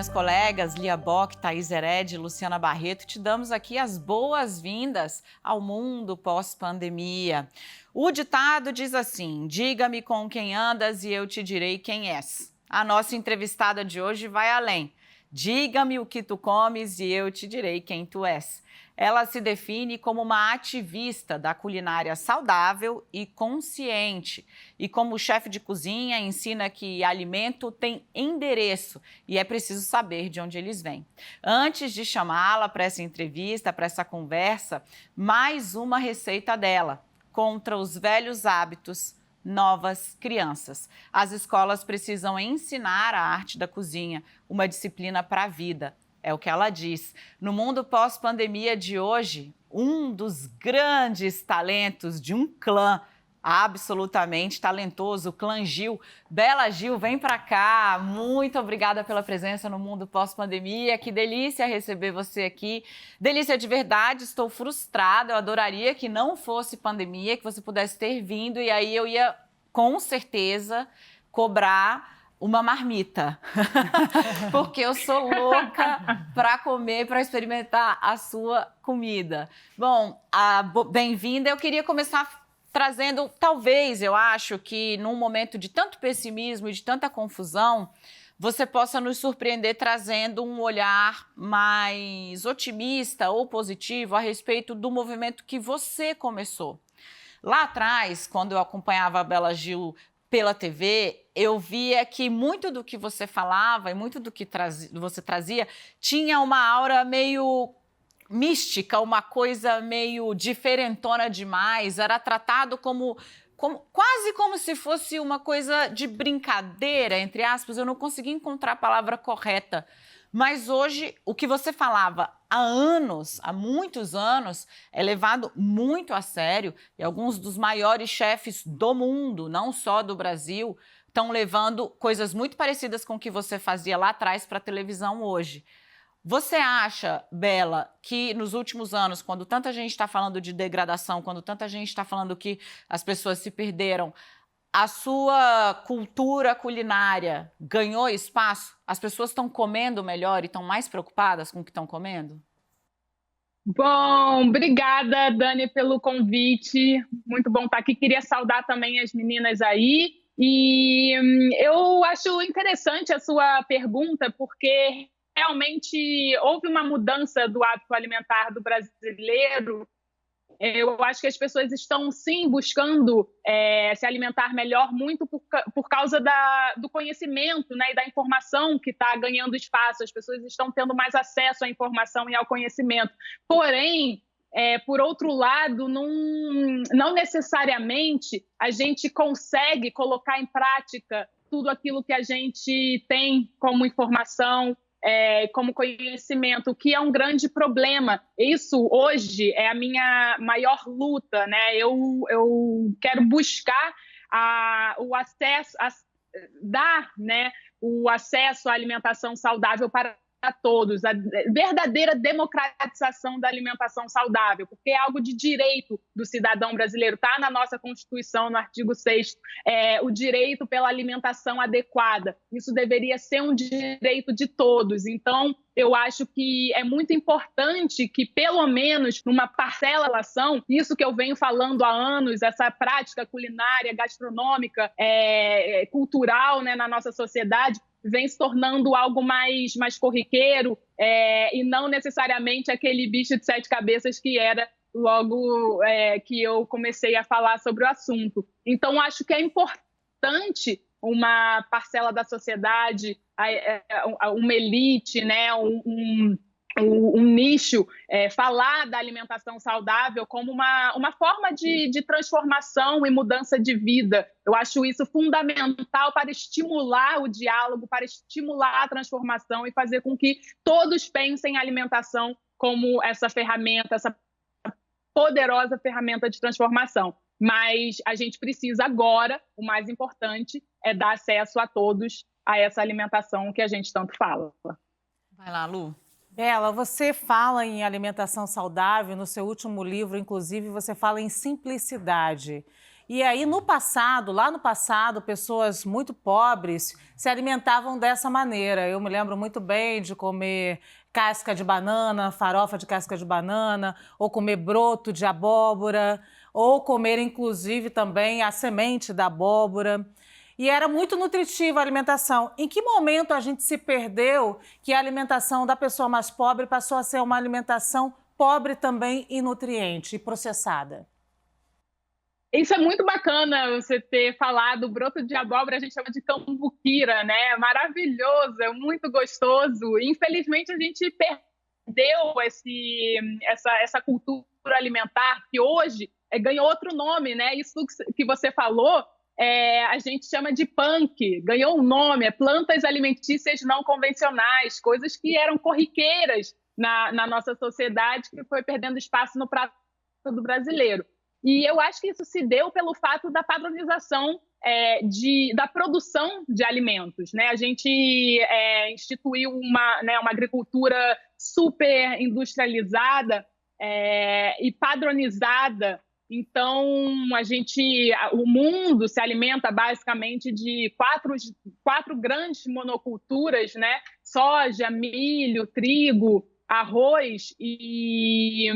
minhas colegas Lia Bock, Thaís Hered, Luciana Barreto, te damos aqui as boas-vindas ao mundo pós-pandemia. O ditado diz assim: diga-me com quem andas e eu te direi quem és. A nossa entrevistada de hoje vai além. Diga-me o que tu comes e eu te direi quem tu és. Ela se define como uma ativista da culinária saudável e consciente. E como chefe de cozinha, ensina que alimento tem endereço e é preciso saber de onde eles vêm. Antes de chamá-la para essa entrevista, para essa conversa, mais uma receita dela: contra os velhos hábitos, novas crianças. As escolas precisam ensinar a arte da cozinha, uma disciplina para a vida. É o que ela diz. No mundo pós-pandemia de hoje, um dos grandes talentos de um clã absolutamente talentoso, o clã Gil. Bela Gil, vem para cá. Muito obrigada pela presença no mundo pós-pandemia. Que delícia receber você aqui. Delícia de verdade, estou frustrada. Eu adoraria que não fosse pandemia, que você pudesse ter vindo e aí eu ia, com certeza, cobrar uma marmita, porque eu sou louca para comer, para experimentar a sua comida. Bom, bem-vinda. Eu queria começar trazendo, talvez, eu acho que num momento de tanto pessimismo e de tanta confusão, você possa nos surpreender trazendo um olhar mais otimista ou positivo a respeito do movimento que você começou. Lá atrás, quando eu acompanhava a Bela Gil pela TV, eu via que muito do que você falava e muito do que você trazia tinha uma aura meio mística, uma coisa meio diferentona demais, era tratado quase como se fosse uma coisa de brincadeira, entre aspas. Eu não conseguia encontrar a palavra correta. Mas hoje, o que você falava há anos, há muitos anos, é levado muito a sério e alguns dos maiores chefes do mundo, não só do Brasil, estão levando coisas muito parecidas com o que você fazia lá atrás para a televisão hoje. Você acha, Bela, que nos últimos anos, quando tanta gente está falando de degradação, quando tanta gente está falando que as pessoas se perderam, a sua cultura culinária ganhou espaço? As pessoas estão comendo melhor e estão mais preocupadas com o que estão comendo? Bom, obrigada, Dani, pelo convite. Muito bom estar aqui. Queria saudar também as meninas aí. E eu acho interessante a sua pergunta, porque realmente houve uma mudança do hábito alimentar do brasileiro. Eu acho que as pessoas estão, sim, buscando se alimentar melhor muito por causa do conhecimento, né, e da informação que está ganhando espaço. As pessoas estão tendo mais acesso à informação e ao conhecimento. Porém, por outro lado, não necessariamente a gente consegue colocar em prática tudo aquilo que a gente tem como informação, como conhecimento, o que é um grande problema. Isso hoje é a minha maior luta, né? Eu quero buscar o acesso, dar, né, o acesso à alimentação saudável para todos, a verdadeira democratização da alimentação saudável, porque é algo de direito do cidadão brasileiro, está na nossa Constituição, no artigo 6º, o direito pela alimentação adequada. Isso deveria ser um direito de todos. Então, eu acho que é muito importante que, pelo menos numa parcela da relação, isso que eu venho falando há anos, essa prática culinária, gastronômica, cultural, né, na nossa sociedade, vem se tornando algo mais corriqueiro, e não necessariamente aquele bicho de 7 cabeças que era logo que eu comecei a falar sobre o assunto. Então, acho que é importante uma parcela da sociedade, uma elite, né, um nicho, falar da alimentação saudável como uma forma de transformação e mudança de vida. Eu acho isso fundamental para estimular o diálogo, para estimular a transformação e fazer com que todos pensem a alimentação como essa ferramenta, essa poderosa ferramenta de transformação. Mas a gente precisa agora, o mais importante, é dar acesso a todos a essa alimentação que a gente tanto fala. Vai lá, Lu. Bela, você fala em alimentação saudável, no seu último livro, inclusive, você fala em simplicidade. E aí, lá no passado, pessoas muito pobres se alimentavam dessa maneira. Eu me lembro muito bem de comer casca de banana, farofa de casca de banana, ou comer broto de abóbora, ou comer, inclusive, também a semente da abóbora. E era muito nutritiva a alimentação. Em que momento a gente se perdeu que a alimentação da pessoa mais pobre passou a ser uma alimentação pobre também em nutriente e processada? Isso é muito bacana você ter falado. O broto de abóbora a gente chama de cambuquira, né? Maravilhoso, é muito gostoso. Infelizmente a gente perdeu essa cultura alimentar que hoje ganhou outro nome, né? Isso que você falou, a gente chama de punk, ganhou um nome, plantas alimentícias não convencionais, coisas que eram corriqueiras na nossa sociedade, que foi perdendo espaço no prato do brasileiro. E eu acho que isso se deu pelo fato da padronização da produção de alimentos, né? A gente instituiu uma agricultura super industrializada e padronizada. Então, o mundo se alimenta basicamente de quatro grandes monoculturas, né? Soja, milho, trigo, arroz, e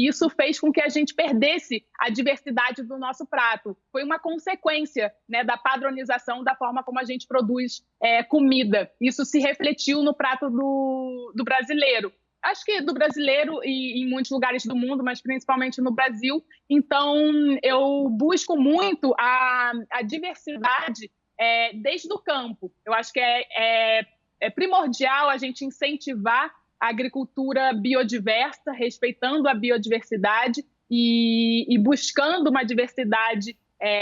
isso fez com que a gente perdesse a diversidade do nosso prato. Foi uma consequência, né, da padronização da forma como a gente produz comida. Isso se refletiu no prato do brasileiro. Acho que do brasileiro e em muitos lugares do mundo, mas principalmente no Brasil. Então, eu busco muito a diversidade desde o campo. Eu acho que é primordial a gente incentivar a agricultura biodiversa, respeitando a biodiversidade e buscando uma diversidade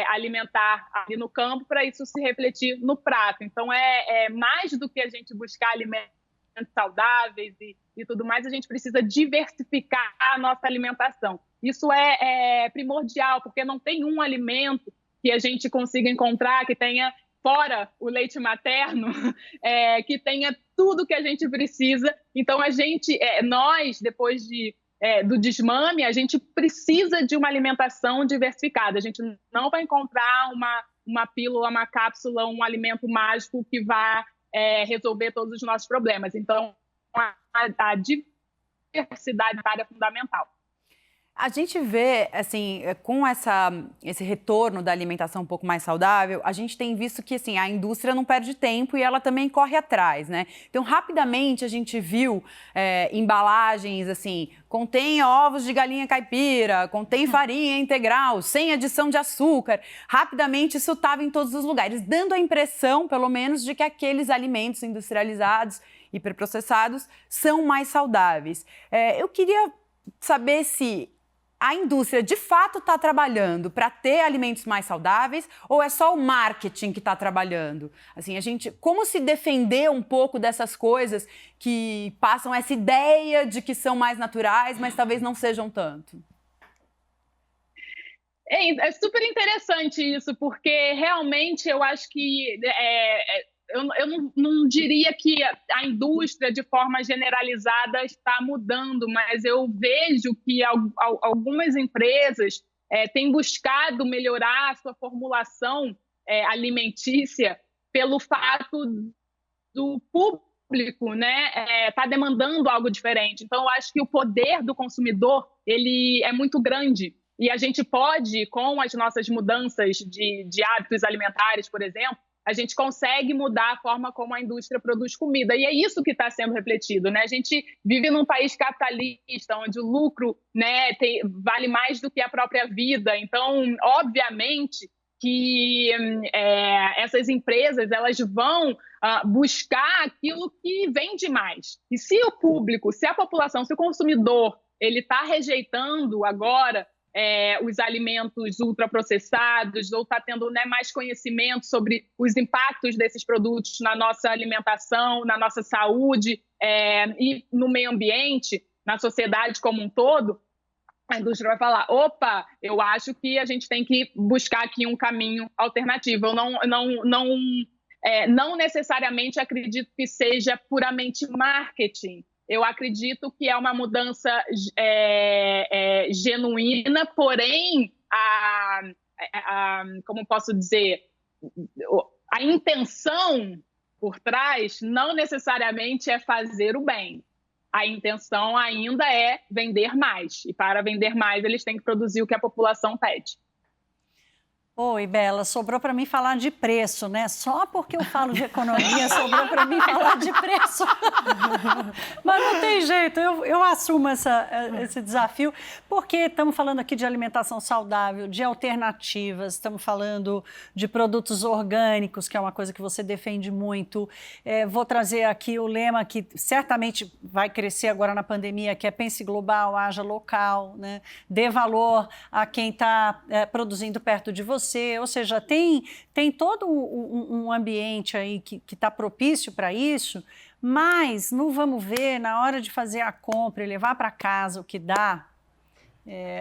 alimentar ali no campo para isso se refletir no prato. Então, é mais do que a gente buscar alimentos saudáveis e tudo mais, a gente precisa diversificar a nossa alimentação. Isso é primordial, porque não tem um alimento que a gente consiga encontrar que tenha, fora o leite materno, que tenha tudo que a gente precisa. Então, nós, depois do desmame, a gente precisa de uma alimentação diversificada. A gente não vai encontrar uma pílula, uma cápsula, um alimento mágico que vá resolver todos os nossos problemas. Então, a diversidade é fundamental. A gente vê, assim, com esse retorno da alimentação um pouco mais saudável, a gente tem visto que, assim, a indústria não perde tempo e ela também corre atrás, né? Então, rapidamente, a gente viu embalagens, assim, contém ovos de galinha caipira, contém farinha integral, sem adição de açúcar. Rapidamente, isso estava em todos os lugares, dando a impressão, pelo menos, de que aqueles alimentos industrializados, hiperprocessados, são mais saudáveis. Eu queria saber se a indústria de fato está trabalhando para ter alimentos mais saudáveis ou é só o marketing que está trabalhando? Assim, como se defender um pouco dessas coisas que passam essa ideia de que são mais naturais, mas talvez não sejam tanto? É super interessante isso, porque realmente eu acho que eu não diria que a indústria, de forma generalizada, está mudando, mas eu vejo que algumas empresas têm buscado melhorar a sua formulação alimentícia pelo fato do público, né, tá demandando algo diferente. Então, eu acho que o poder do consumidor ele é muito grande. E a gente pode, com as nossas mudanças de hábitos alimentares, por exemplo, a gente consegue mudar a forma como a indústria produz comida. E é isso que está sendo refletido, né? A gente vive num país capitalista, onde o lucro, né, vale mais do que a própria vida. Então, obviamente, que essas empresas elas vão buscar aquilo que vende mais. E se o público, se a população, se o consumidor, ele está rejeitando agora os alimentos ultraprocessados, ou está tendo mais conhecimento sobre os impactos desses produtos na nossa alimentação, na nossa saúde e no meio ambiente, na sociedade como um todo, a indústria vai falar, opa, eu acho que a gente tem que buscar aqui um caminho alternativo. Eu não necessariamente acredito que seja puramente marketing. Eu acredito que é uma mudança genuína, porém como posso dizer, a intenção por trás não necessariamente é fazer o bem. A intenção ainda é vender mais. E para vender mais, eles têm que produzir o que a população pede. Oi, Bela, sobrou para mim falar de preço, né? Só porque eu falo de economia, sobrou para mim falar de preço. Mas não tem jeito, eu assumo esse desafio, porque estamos falando aqui de alimentação saudável, de alternativas, estamos falando de produtos orgânicos, que é uma coisa que você defende muito. Vou trazer aqui o lema que certamente vai crescer agora na pandemia, que é pense global, haja local, né? Dê valor a quem está produzindo perto de você. Ou seja, tem todo um ambiente aí que está propício para isso, mas não vamos ver, na hora de fazer a compra e levar para casa o que dá,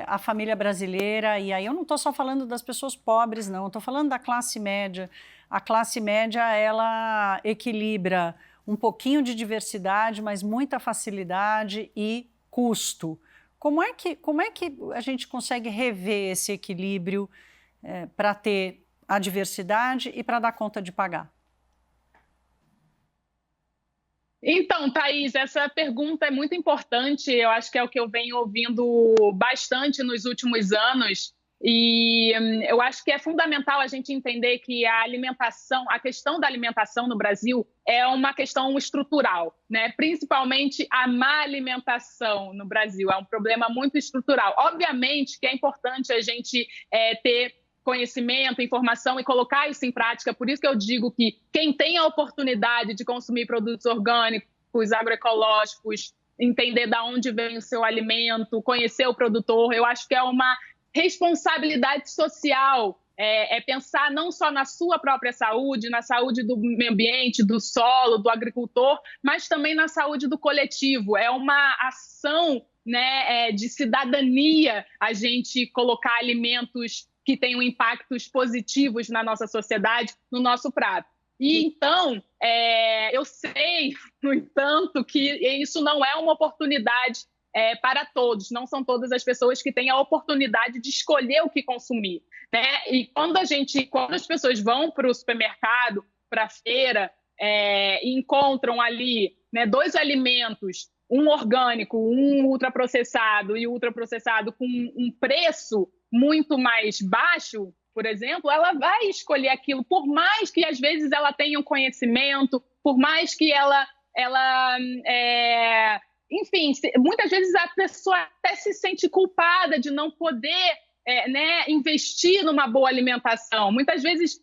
a família brasileira, e aí eu não estou só falando das pessoas pobres, não, estou falando da classe média. A classe média, ela equilibra um pouquinho de diversidade, mas muita facilidade e custo. Como é que a gente consegue rever esse equilíbrio para ter a diversidade e para dar conta de pagar? Então, Thaís, essa pergunta é muito importante. Eu acho que é o que eu venho ouvindo bastante nos últimos anos. E eu acho que é fundamental a gente entender que a questão da alimentação no Brasil é uma questão estrutural, né? Principalmente a má alimentação no Brasil é um problema muito estrutural. Obviamente que é importante a gente ter conhecimento, informação e colocar isso em prática. Por isso que eu digo que quem tem a oportunidade de consumir produtos orgânicos, agroecológicos, entender de onde vem o seu alimento, conhecer o produtor, eu acho que é uma responsabilidade social, pensar não só na sua própria saúde, na saúde do meio ambiente, do solo, do agricultor, mas também na saúde do coletivo. É uma ação, né, de cidadania a gente colocar alimentos que tenham impactos positivos na nossa sociedade, no nosso prato. E então, eu sei, no entanto, que isso não é uma oportunidade para todos, não são todas as pessoas que têm a oportunidade de escolher o que consumir, né? E quando as pessoas vão para o supermercado, para a feira, e encontram ali, né, 2 alimentos, um orgânico, um ultraprocessado, e o ultraprocessado com um preço muito mais baixo, por exemplo, ela vai escolher aquilo, por mais que às vezes ela tenha um conhecimento, por mais que enfim, muitas vezes a pessoa até se sente culpada de não poder né, investir numa boa alimentação. Muitas vezes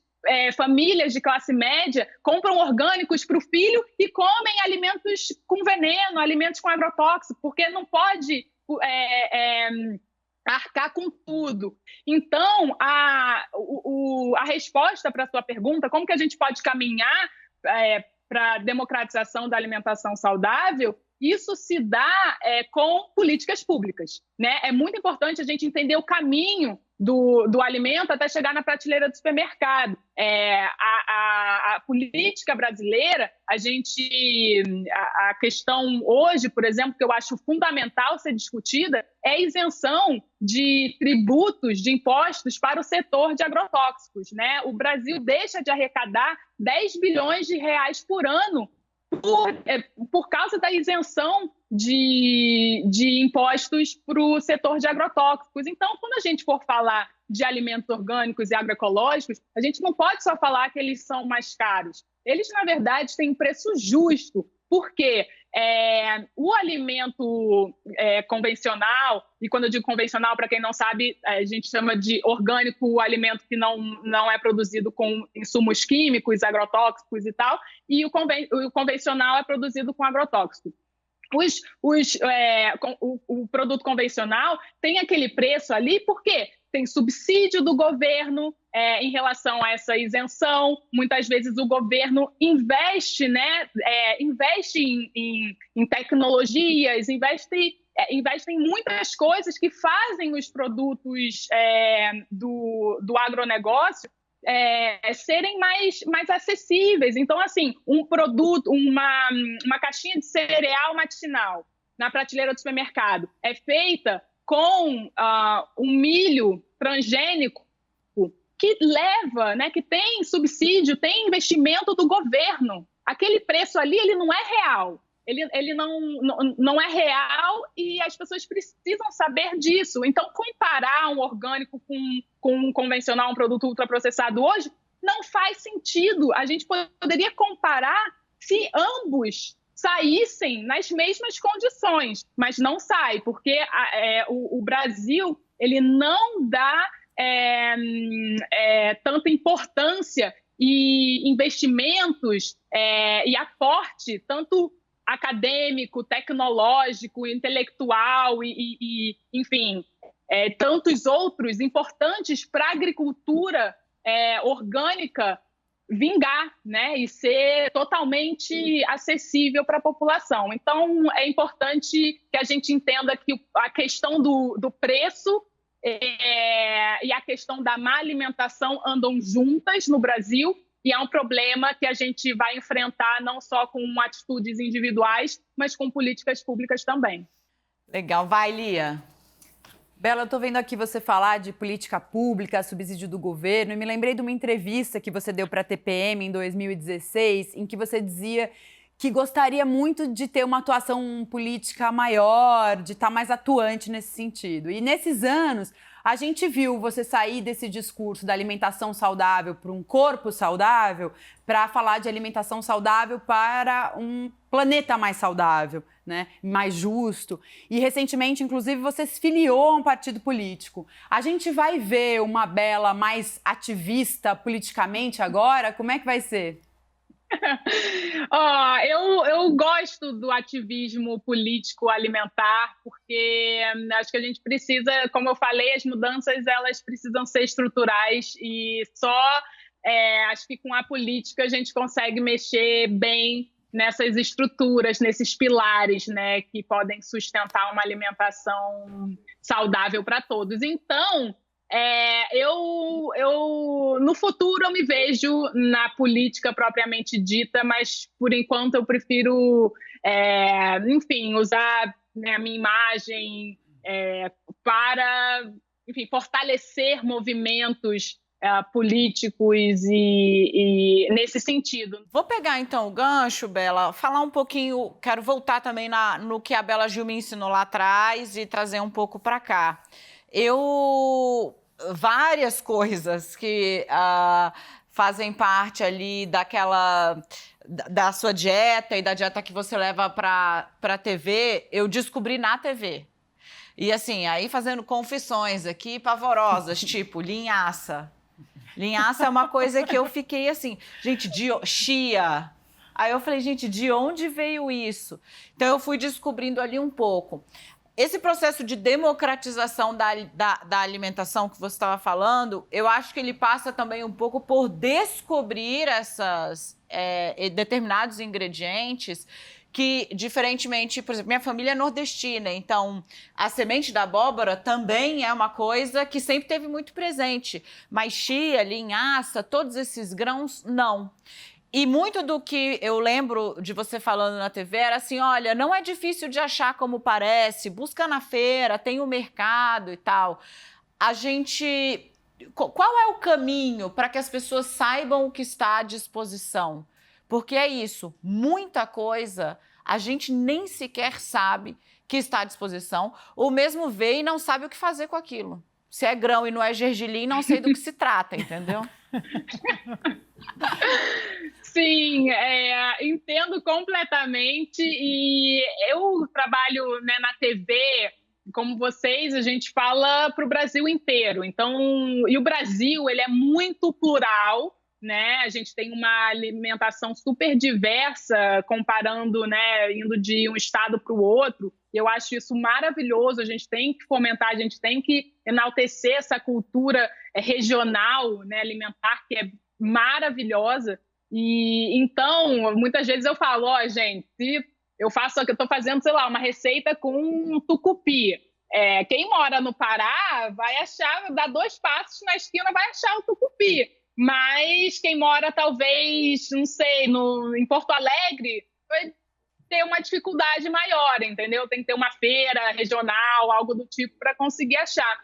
famílias de classe média compram orgânicos para o filho e comem alimentos com veneno, alimentos com agrotóxico, porque não pode arcar com tudo. Então, a resposta para a sua pergunta, como que a gente pode caminhar para a democratização da alimentação saudável, isso se dá com políticas públicas, né? É muito importante a gente entender o caminho do alimento até chegar na prateleira do supermercado. A política brasileira, a questão hoje, por exemplo, que eu acho fundamental ser discutida, é a isenção de tributos, de impostos para o setor de agrotóxicos, né? O Brasil deixa de arrecadar 10 bilhões de reais por ano por causa da isenção de impostos para o setor de agrotóxicos. Então, quando a gente for falar de alimentos orgânicos e agroecológicos, a gente não pode só falar que eles são mais caros. Eles, na verdade, têm um preço justo, porque o alimento convencional, e quando eu digo convencional, para quem não sabe, a gente chama de orgânico o alimento que não é produzido com insumos químicos, agrotóxicos e tal, e o convencional é produzido com agrotóxico. O produto convencional tem aquele preço ali, por quê? Tem subsídio do governo em relação a essa isenção. Muitas vezes o governo investe, né? Investe em tecnologias, investe em muitas coisas que fazem os produtos do agronegócio serem mais acessíveis. Então, assim, um produto, uma caixinha de cereal matinal na prateleira do supermercado é feita com um milho transgênico que leva, né, que tem subsídio, tem investimento do governo. Aquele preço ali, ele não é real. Ele não é real e as pessoas precisam saber disso. Então, comparar um orgânico com um convencional, um produto ultraprocessado hoje, não faz sentido. A gente poderia comparar se ambos saíssem nas mesmas condições, mas não sai, porque o Brasil ele não dá tanta importância e investimentos e aporte, tanto acadêmico, tecnológico, intelectual e enfim, tantos outros importantes para a agricultura orgânica vingar, né, e ser totalmente acessível para a população. Então, é importante que a gente entenda que a questão do preço e a questão da má alimentação andam juntas no Brasil, e é um problema que a gente vai enfrentar não só com atitudes individuais, mas com políticas públicas também. Legal. Vai, Lia. Bela, eu estou vendo aqui você falar de política pública, subsídio do governo, e me lembrei de uma entrevista que você deu para a TPM em 2016, em que você dizia que gostaria muito de ter uma atuação política maior, de estar mais atuante nesse sentido. E nesses anos, a gente viu você sair desse discurso da alimentação saudável para um corpo saudável, para falar de alimentação saudável para um planeta mais saudável, né? Mais justo. E recentemente, inclusive, você se filiou a um partido político. A gente vai ver uma Bela mais ativista politicamente agora? Como é que vai ser? Eu gosto do ativismo político alimentar, porque acho que a gente precisa, como eu falei, as mudanças elas precisam ser estruturais e só acho que com a política a gente consegue mexer bem nessas estruturas, nesses pilares, né, que podem sustentar uma alimentação saudável para todos. Então, no futuro eu me vejo na política propriamente dita, mas por enquanto eu prefiro, enfim, usar, né, a minha imagem para, enfim, fortalecer movimentos políticos e nesse sentido. Vou pegar então o gancho, Bela, falar um pouquinho, quero voltar também no que a Bela Gil me ensinou lá atrás e trazer um pouco para cá. Várias coisas que fazem parte ali da sua dieta e da dieta que você leva para a TV, eu descobri na TV. E assim, aí fazendo confissões aqui pavorosas, tipo linhaça. Linhaça é uma coisa que eu fiquei assim, gente, chia. Aí eu falei, gente, de onde veio isso? Então eu fui descobrindo ali um pouco. Esse processo de democratização da alimentação que você estava falando, eu acho que ele passa também um pouco por descobrir determinados ingredientes que, diferentemente, por exemplo, minha família é nordestina, então a semente da abóbora também é uma coisa que sempre teve muito presente, mas chia, linhaça, todos esses grãos, não. E muito do que eu lembro de você falando na TV era assim, olha, não é difícil de achar como parece, busca na feira, tem o mercado e tal. Qual é o caminho para que as pessoas saibam o que está à disposição? Porque é isso, muita coisa a gente nem sequer sabe que está à disposição, ou mesmo vê e não sabe o que fazer com aquilo. Se é grão e não é gergelim, não sei do que se trata, entendeu? Sim, entendo completamente e eu trabalho, né, na TV, como vocês, a gente fala para o Brasil inteiro. Então, e o Brasil, ele é muito plural, né? A gente tem uma alimentação super diversa, comparando, né, indo de um estado para o outro. Eu acho isso maravilhoso, a gente tem que fomentar, a gente tem que enaltecer essa cultura regional, né, alimentar, que é maravilhosa. E então, muitas vezes eu falo, gente, se eu estou fazendo, sei lá, uma receita com tucupi. Quem mora no Pará vai achar, dá 2 passos na esquina, vai achar o tucupi. Mas quem mora, talvez, não sei, em Porto Alegre, vai ter uma dificuldade maior, entendeu? Tem que ter uma feira regional, algo do tipo, para conseguir achar.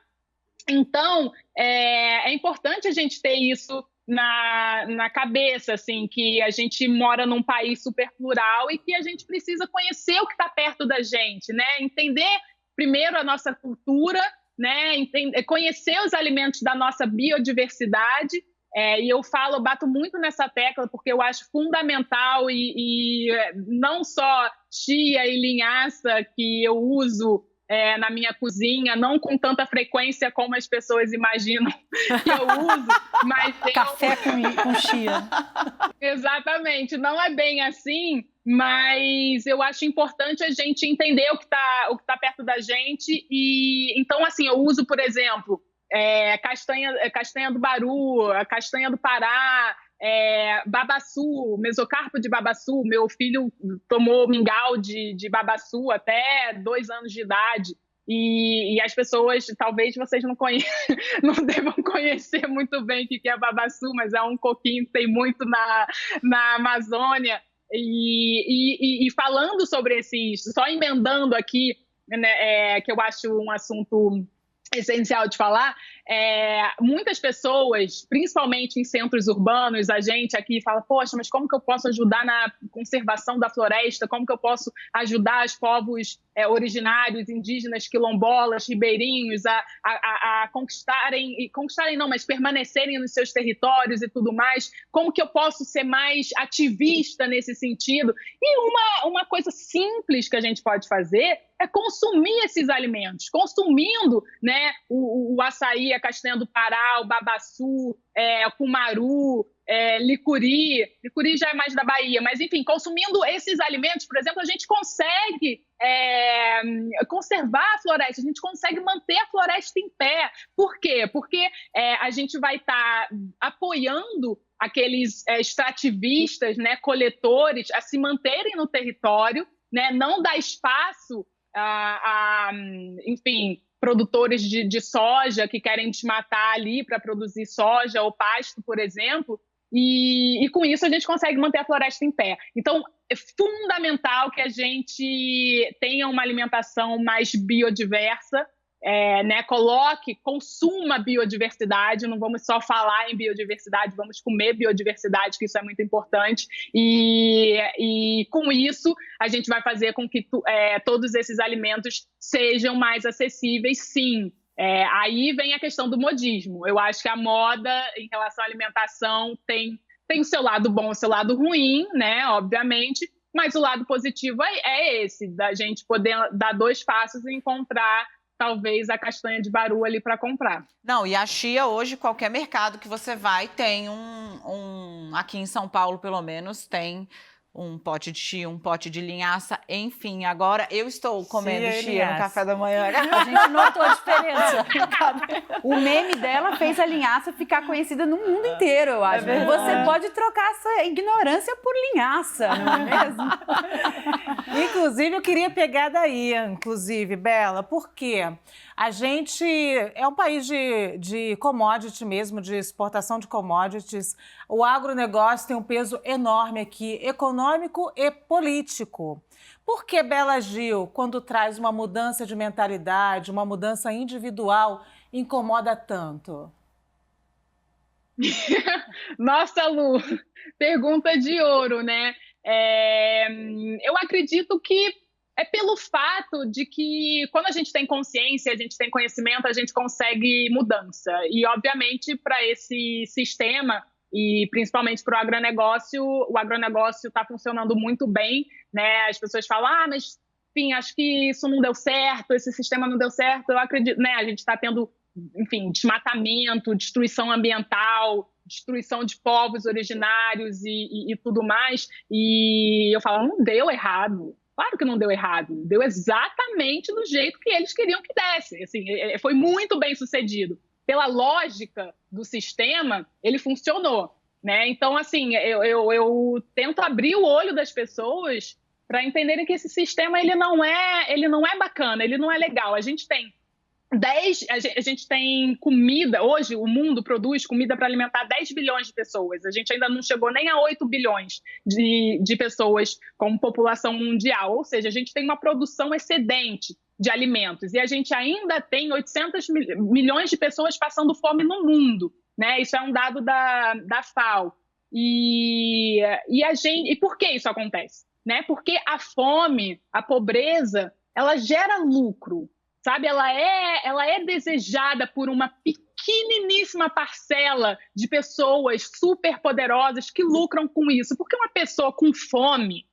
Então, é importante a gente ter isso na cabeça, assim, que a gente mora num país super plural e que a gente precisa conhecer o que está perto da gente, né? Entender primeiro a nossa cultura, né? Conhecer os alimentos da nossa biodiversidade. E eu bato muito nessa tecla porque eu acho fundamental e não só chia e linhaça que eu uso na minha cozinha, não com tanta frequência como as pessoas imaginam que eu uso, mas café com chia. Exatamente, não é bem assim, mas eu acho importante a gente entender o que tá perto da gente. E então, assim, eu uso, por exemplo, castanha do Baru, a castanha do Pará, babaçu, mesocarpo de babaçu. Meu filho tomou mingau de babaçu até 2 anos de idade. E as pessoas, talvez vocês não devam conhecer muito bem o que é babaçu, mas é um coquinho que tem muito na Amazônia. E falando sobre só emendando aqui, né, que eu acho um assunto essencial de falar, muitas pessoas, principalmente em centros urbanos, a gente aqui fala, poxa, mas como que eu posso ajudar na conservação da floresta? Como que eu posso ajudar os povos originários, indígenas, quilombolas, ribeirinhos a conquistarem não, mas permanecerem nos seus territórios e tudo mais? Como que eu posso ser mais ativista nesse sentido? E uma coisa simples que a gente pode fazer é consumir esses alimentos, consumindo, né, o açaí, a castanha do Pará, o babaçu, o cumaru, licuri já é mais da Bahia, mas enfim, consumindo esses alimentos, por exemplo, a gente consegue conservar a floresta, a gente consegue manter a floresta em pé. Por quê? Porque a gente vai estar apoiando aqueles extrativistas, né, coletores, a se manterem no território, né, não dar espaço enfim, produtores de soja que querem desmatar ali para produzir soja ou pasto, por exemplo, e com isso a gente consegue manter a floresta em pé. Então, é fundamental que a gente tenha uma alimentação mais biodiversa, né? Consuma biodiversidade, não vamos só falar em biodiversidade, vamos comer biodiversidade, que isso é muito importante, e com isso a gente vai fazer com que todos esses alimentos sejam mais acessíveis, sim. Aí vem a questão do modismo. Eu acho que a moda em relação à alimentação tem o seu lado bom, o seu lado ruim, né? Obviamente, mas o lado positivo é esse, da gente poder dar 2 passos e encontrar talvez a castanha de Baru ali para comprar. Não, e a chia hoje, qualquer mercado que você vai, tem aqui em São Paulo, pelo menos, tem um pote de chia, um pote de linhaça, enfim. Agora eu estou comendo chia no café da manhã. A gente notou a diferença. O meme dela fez a linhaça ficar conhecida no mundo inteiro, eu acho. Você pode trocar essa ignorância por linhaça, não é mesmo? Inclusive, eu queria pegar daí, Bela, porque a gente é um país de commodity mesmo, de exportação de commodities. O agronegócio tem um peso enorme aqui, econômico e político. Por que Bela Gil, quando traz uma mudança de mentalidade, uma mudança individual, incomoda tanto? Nossa, Lu, pergunta de ouro, né? Eu acredito que é pelo fato de que quando a gente tem consciência, a gente tem conhecimento, a gente consegue mudança. E, obviamente, para esse sistema, e principalmente para o agronegócio está funcionando muito bem, né? As pessoas falam, mas, enfim, acho que isso não deu certo, esse sistema não deu certo. Eu acredito, né? A gente está tendo, enfim, desmatamento, destruição ambiental, destruição de povos originários e tudo mais. E eu falo, não deu errado. Claro que não deu errado, deu exatamente do jeito que eles queriam que desse. Assim, foi muito bem sucedido. Pela lógica do sistema, ele funcionou, né? Então, assim, eu tento abrir o olho das pessoas para entenderem que esse sistema ele não é bacana, ele não é legal. A gente tem comida, hoje o mundo produz comida para alimentar 10 bilhões de pessoas. A gente ainda não chegou nem a 8 bilhões de pessoas como população mundial. Ou seja, a gente tem uma produção excedente, de alimentos. E a gente ainda tem 800 milhões de pessoas passando fome no mundo, né? Isso é um dado da FAO. E por que isso acontece? Né? Porque a fome, a pobreza, ela gera lucro, sabe? Ela é desejada por uma pequeniníssima parcela de pessoas superpoderosas que lucram com isso. Porque uma pessoa com fome,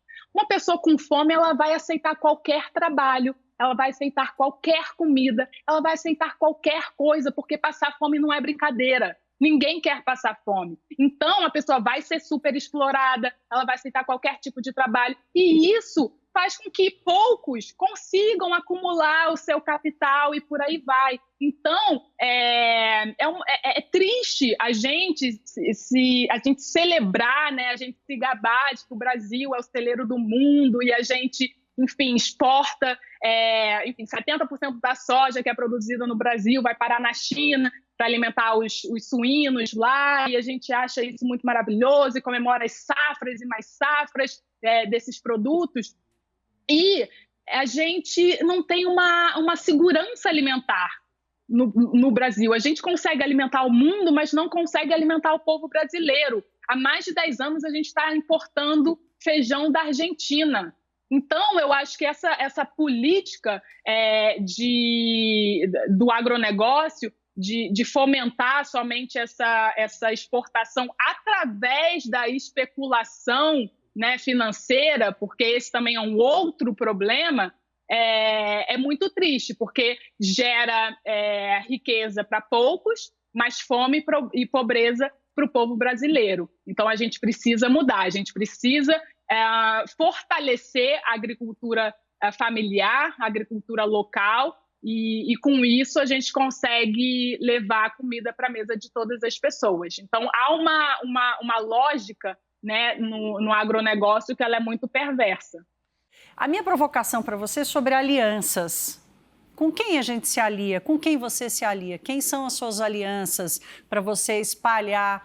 ela vai aceitar qualquer trabalho, ela vai aceitar qualquer comida, ela vai aceitar qualquer coisa, porque passar fome não é brincadeira. Ninguém quer passar fome. Então, a pessoa vai ser super explorada, ela vai aceitar qualquer tipo de trabalho. E isso faz com que poucos consigam acumular o seu capital e por aí vai. Então, é triste a gente celebrar, né, a gente se gabar de que o Brasil é o celeiro do mundo e a gente, enfim, exporta 70% da soja que é produzida no Brasil vai parar na China para alimentar os suínos lá, e a gente acha isso muito maravilhoso e comemora as safras e mais safras desses produtos. E a gente não tem uma segurança alimentar no Brasil. A gente consegue alimentar o mundo, mas não consegue alimentar o povo brasileiro. Há mais de 10 anos a gente está importando feijão da Argentina. Então, eu acho que essa política do agronegócio, de fomentar somente essa exportação através da especulação, né, financeira, porque esse também é um outro problema, é muito triste, porque gera riqueza para poucos, mas fome e pobreza para o povo brasileiro. Então, a gente precisa mudar, a gente precisa fortalecer a agricultura familiar, a agricultura local, e com isso a gente consegue levar a comida para a mesa de todas as pessoas. Então, há uma lógica, né, no agronegócio que ela é muito perversa. A minha provocação para você é sobre alianças. Com quem a gente se alia? Com quem você se alia? Quem são as suas alianças para você espalhar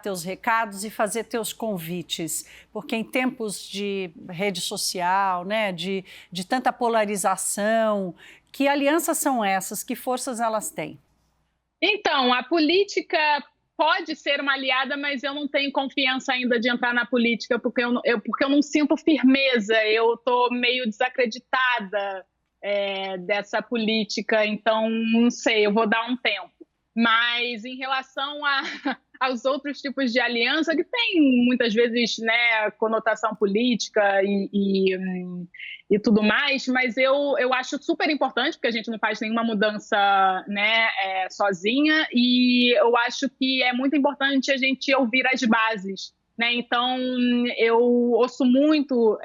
teus recados e fazer teus convites? Porque em tempos de rede social, né, de tanta polarização, que alianças são essas? Que forças elas têm? Então, a política pode ser uma aliada, mas eu não tenho confiança ainda de entrar na política, porque eu não sinto firmeza, eu estou meio desacreditada dessa política, então não sei, eu vou dar um tempo. Mas em relação aos outros tipos de aliança, que tem muitas vezes, né, conotação política e tudo mais, mas eu acho super importante, porque a gente não faz nenhuma mudança, né, sozinha, e eu acho que é muito importante a gente ouvir as bases, né? Então, eu ouço muito,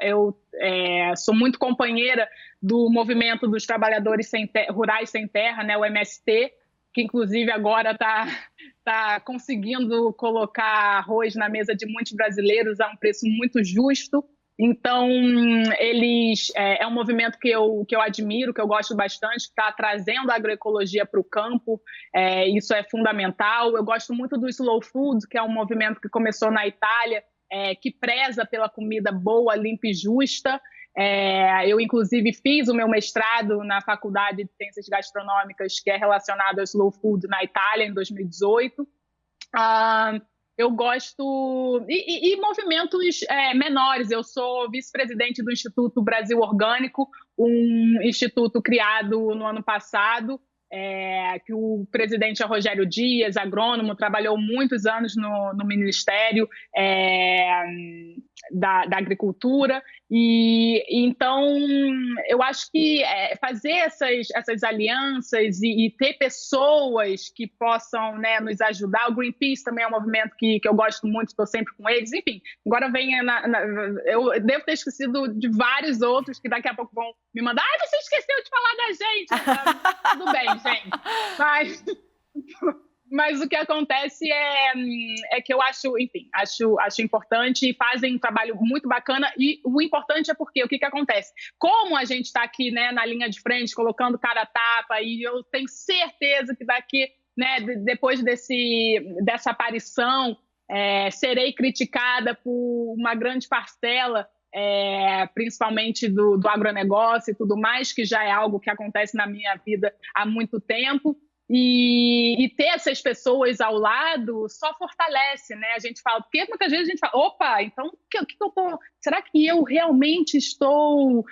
sou muito companheira do movimento dos trabalhadores rurais sem terra, né, o MST, que inclusive agora está conseguindo colocar arroz na mesa de muitos brasileiros a um preço muito justo. Então, é um movimento que eu admiro, que eu gosto bastante, que está trazendo a agroecologia para o campo, isso é fundamental. Eu gosto muito do Slow Food, que é um movimento que começou na Itália, que preza pela comida boa, limpa e justa. Eu, inclusive, fiz o meu mestrado na Faculdade de Ciências Gastronômicas, que é relacionado ao Slow Food na Itália, em 2018. Eu gosto... E movimentos menores. Eu sou vice-presidente do Instituto Brasil Orgânico, um instituto criado no ano passado, que o presidente é Rogério Dias, agrônomo, trabalhou muitos anos no Ministério da Agricultura. E então, eu acho que fazer essas alianças e ter pessoas que possam, né, nos ajudar. O Greenpeace também é um movimento que eu gosto muito, estou sempre com eles. Enfim, agora eu devo ter esquecido de vários outros que daqui a pouco vão me mandar. Você esqueceu de falar da gente. Tudo bem, gente. Mas o que acontece é que eu acho importante e fazem um trabalho muito bacana. E o importante é porque o que acontece? Como a gente está aqui, né, na linha de frente, colocando cara a tapa, e eu tenho certeza que daqui, né, depois dessa aparição, serei criticada por uma grande parcela principalmente do agronegócio e tudo mais, que já é algo que acontece na minha vida há muito tempo. E ter essas pessoas ao lado só fortalece, né? A gente fala, porque muitas vezes a gente fala, opa, então será que eu realmente estou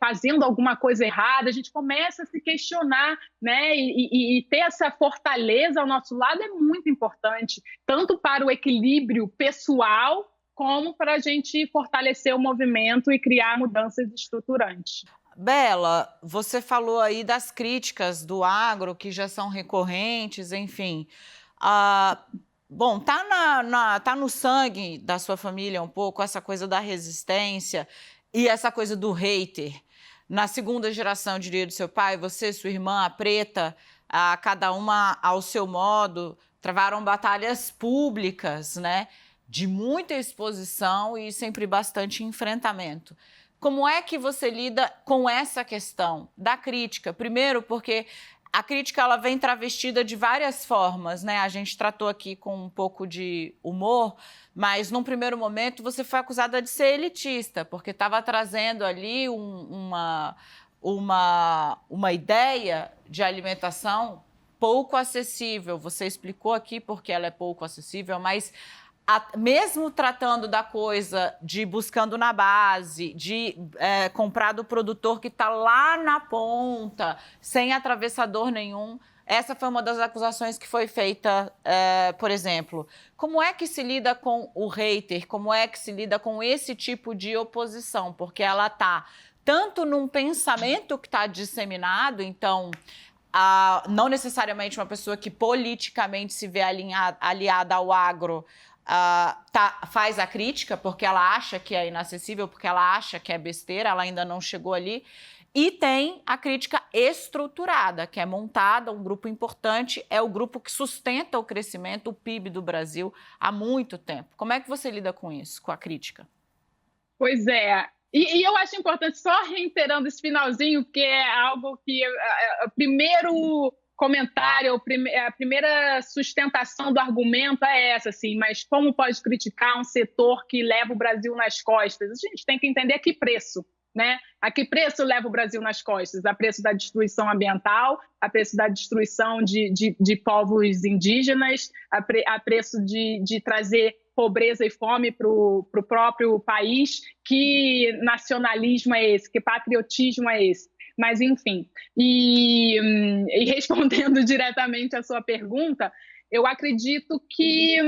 fazendo alguma coisa errada? A gente começa a se questionar, né? E ter essa fortaleza ao nosso lado é muito importante, tanto para o equilíbrio pessoal, como para a gente fortalecer o movimento e criar mudanças estruturantes. Bela, você falou aí das críticas do agro, que já são recorrentes, enfim. Bom, tá no sangue da sua família um pouco essa coisa da resistência e essa coisa do hater. Na segunda geração, eu diria, do seu pai, você, sua irmã, a Preta, cada uma ao seu modo, travaram batalhas públicas, né? De muita exposição e sempre bastante enfrentamento. Como é que você lida com essa questão da crítica? Primeiro, porque a crítica ela vem travestida de várias formas, né? A gente tratou aqui com um pouco de humor, mas num primeiro momento você foi acusada de ser elitista, porque estava trazendo ali uma ideia de alimentação pouco acessível. Você explicou aqui porque ela é pouco acessível, mas mesmo tratando da coisa de buscando na base, de comprar do produtor que está lá na ponta, sem atravessador nenhum, essa foi uma das acusações que foi feita, por exemplo. Como é que se lida com o hater? Como é que se lida com esse tipo de oposição? Porque ela está tanto num pensamento que está disseminado, então não necessariamente uma pessoa que politicamente se vê aliada ao agro, faz a crítica porque ela acha que é inacessível, porque ela acha que é besteira, ela ainda não chegou ali. E tem a crítica estruturada, que é montada, um grupo importante, é o grupo que sustenta o crescimento, o PIB do Brasil há muito tempo. Como é que você lida com isso, com a crítica? Pois é. E eu acho importante, só reiterando esse finalzinho, que é algo que o primeiro comentário, a primeira sustentação do argumento é essa, assim, mas como pode criticar um setor que leva o Brasil nas costas? A gente tem que entender a que preço, né? A que preço leva o Brasil nas costas? A preço da destruição ambiental, a preço da destruição de povos indígenas, a preço de trazer pobreza e fome para o próprio país. Que nacionalismo é esse? Que patriotismo é esse? Mas, enfim, e respondendo diretamente à sua pergunta, eu acredito que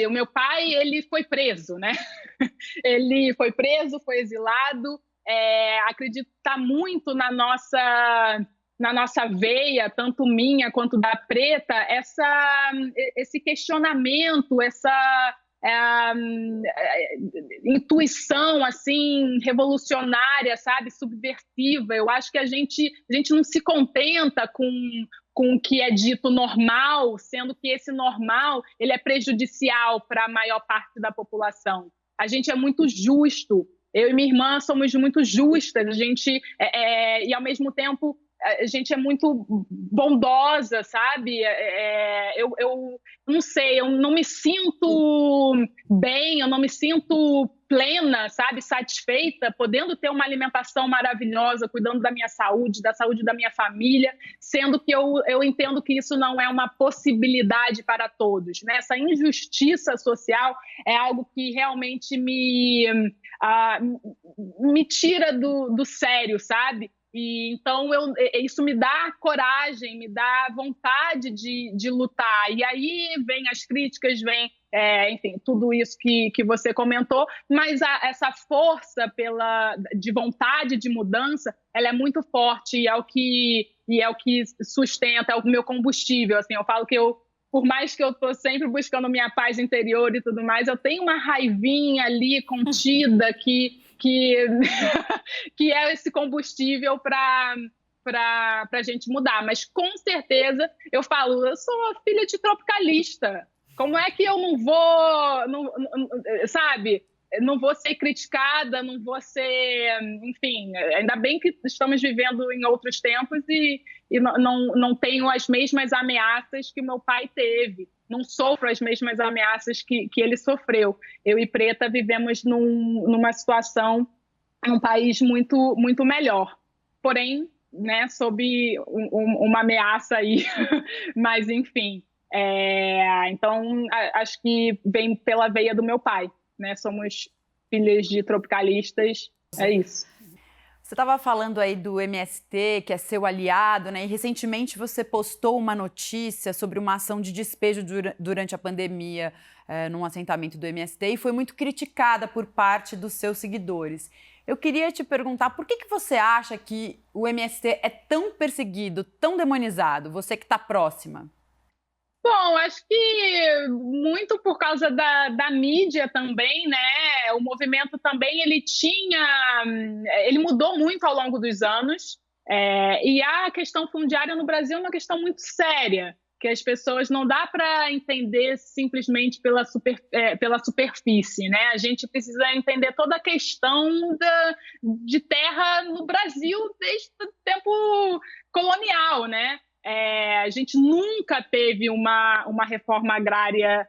o meu pai, ele foi preso, né? Ele foi preso, foi exilado. Acredito que está muito na nossa veia, tanto minha quanto da Preta, esse questionamento, essa intuição assim revolucionária, sabe, subversiva. Eu acho que a gente não se contenta com o que é dito normal, sendo que esse normal ele é prejudicial para a maior parte da população. A gente é muito justo. Eu e minha irmã somos muito justas. A gente e ao mesmo tempo a gente é muito bondosa, sabe? Eu não sei, eu não me sinto bem, eu não me sinto plena, sabe? Satisfeita, podendo ter uma alimentação maravilhosa, cuidando da minha saúde, da saúde da minha família, sendo que eu entendo que isso não é uma possibilidade para todos, né? Essa injustiça social é algo que realmente me tira do sério, sabe? E, então, isso me dá coragem, me dá vontade de lutar. E aí vem as críticas, vem, enfim, tudo isso que você comentou, mas essa força de vontade de mudança, ela é muito forte e é o que sustenta, é o meu combustível. Assim, eu falo que por mais que eu estou sempre buscando minha paz interior e tudo mais, eu tenho uma raivinha ali contida que é esse combustível para a gente mudar. Mas, com certeza, eu sou filha de tropicalista. Como é que eu não vou, sabe? não vou ser criticada, não vou ser, enfim, ainda bem que estamos vivendo em outros tempos e não tenho as mesmas ameaças que meu pai teve, não sofro as mesmas ameaças que ele sofreu. Eu e Preta vivemos numa situação, num país muito, muito melhor, porém, né, sob uma ameaça aí, mas enfim, então acho que vem pela veia do meu pai, né, somos filhas de tropicalistas, é isso. Você estava falando aí do MST, que é seu aliado, né? E recentemente você postou uma notícia sobre uma ação de despejo durante a pandemia num assentamento do MST e foi muito criticada por parte dos seus seguidores. Eu queria te perguntar, por que você acha que o MST é tão perseguido, tão demonizado? Você que está próxima. Bom, acho que muito por causa da mídia também, né? O movimento também, ele mudou muito ao longo dos anos, e a questão fundiária no Brasil é uma questão muito séria, que as pessoas não dá para entender simplesmente pela superfície, né? A gente precisa entender toda a questão de terra no Brasil desde o tempo colonial, né? A gente nunca teve uma reforma agrária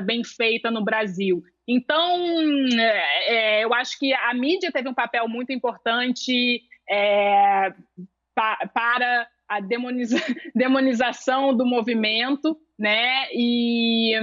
bem feita no Brasil. Então, eu acho que a mídia teve um papel muito importante para a demonização do movimento, né? E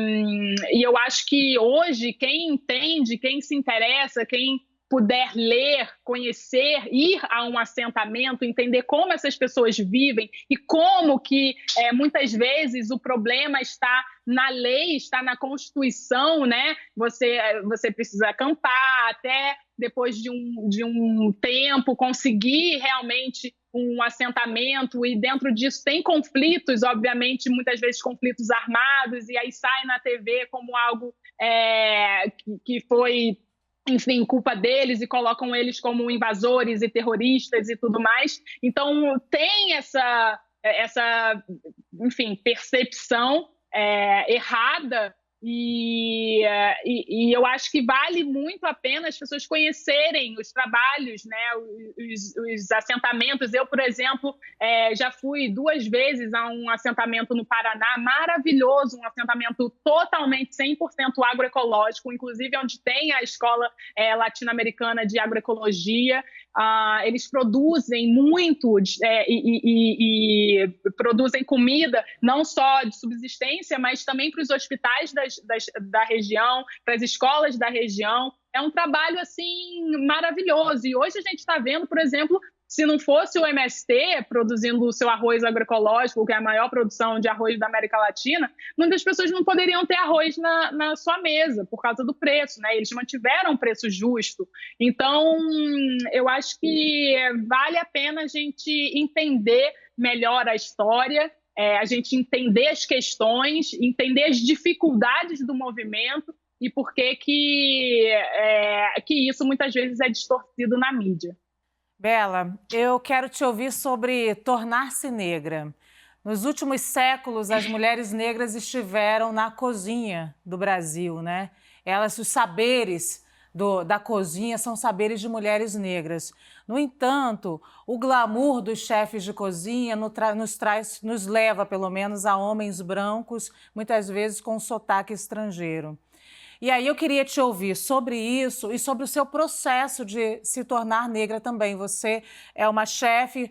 eu acho que hoje quem entende, quem se interessa, quem puder ler, conhecer, ir a um assentamento, entender como essas pessoas vivem e como que muitas vezes o problema está na lei, está na Constituição, né? Você precisa acampar até depois de um tempo conseguir realmente um assentamento, e dentro disso tem conflitos, obviamente, muitas vezes conflitos armados, e aí sai na TV como algo que foi, enfim, culpa deles, e colocam eles como invasores e terroristas e tudo mais. Então, tem essa enfim, percepção errada, e eu acho que vale muito a pena as pessoas conhecerem os trabalhos, né, os assentamentos. Eu, por exemplo, já fui 2 vezes a um assentamento no Paraná, maravilhoso, um assentamento totalmente 100% agroecológico, inclusive onde tem a Escola Latino-Americana de Agroecologia. Eles produzem muito e produzem comida, não só de subsistência, mas também para os hospitais da região, para as escolas da região. É um trabalho assim maravilhoso. E hoje a gente está vendo, por exemplo, se não fosse o MST produzindo o seu arroz agroecológico, que é a maior produção de arroz da América Latina, muitas pessoas não poderiam ter arroz na sua mesa por causa do preço, né? Eles mantiveram um preço justo. Então, eu acho que vale a pena a gente entender melhor a história, a gente entender as questões, entender as dificuldades do movimento e por que isso muitas vezes é distorcido na mídia. Bela, eu quero te ouvir sobre tornar-se negra. Nos últimos séculos, as mulheres negras estiveram na cozinha do Brasil, né? Os saberes da cozinha são saberes de mulheres negras. No entanto, o glamour dos chefes de cozinha nos leva, pelo menos, a homens brancos, muitas vezes com sotaque estrangeiro. E aí eu queria te ouvir sobre isso e sobre o seu processo de se tornar negra também. Você é uma chefe,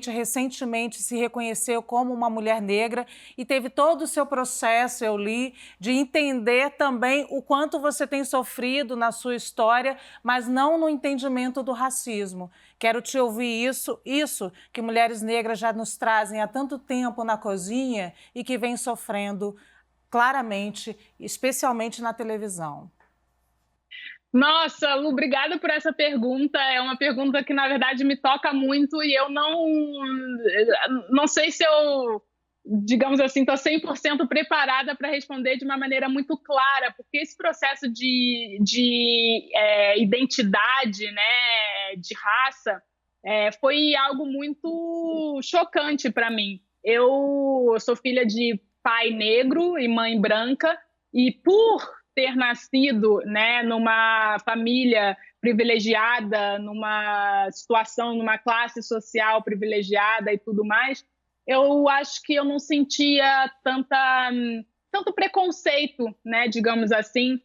recentemente se reconheceu como uma mulher negra e teve todo o seu processo, eu li, de entender também o quanto você tem sofrido na sua história, mas não no entendimento do racismo. Quero te ouvir isso que mulheres negras já nos trazem há tanto tempo na cozinha e que vem sofrendo claramente, especialmente na televisão. Nossa, Lu, obrigada por essa pergunta. É uma pergunta que, na verdade, me toca muito e eu não sei se eu, digamos assim, estou 100% preparada para responder de uma maneira muito clara, porque esse processo de identidade, né, de raça, foi algo muito chocante para mim. Eu sou filha de pai negro e mãe branca, e por ter nascido, né, numa família privilegiada, numa situação, numa classe social privilegiada e tudo mais, eu acho que eu não sentia tanto preconceito, né, digamos assim,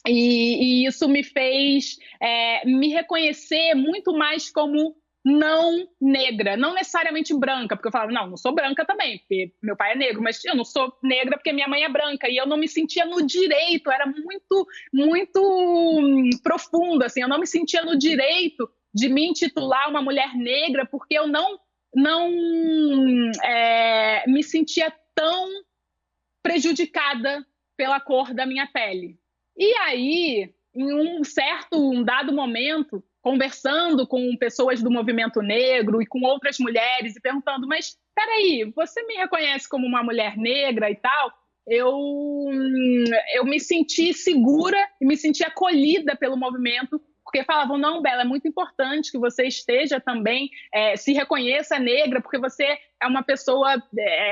e isso me fez me reconhecer muito mais como não negra, não necessariamente branca, porque eu falava, não sou branca também, porque meu pai é negro, mas eu não sou negra porque minha mãe é branca, e eu não me sentia no direito, era muito, muito profundo, assim, eu não me sentia no direito de me intitular uma mulher negra, porque eu não me sentia tão prejudicada pela cor da minha pele. E aí, em um dado momento, conversando com pessoas do movimento negro e com outras mulheres e perguntando, mas peraí, você me reconhece como uma mulher negra e tal? Eu me senti segura e me senti acolhida pelo movimento, porque falavam, não, Bela, é muito importante que você esteja também, se reconheça negra, porque você é uma pessoa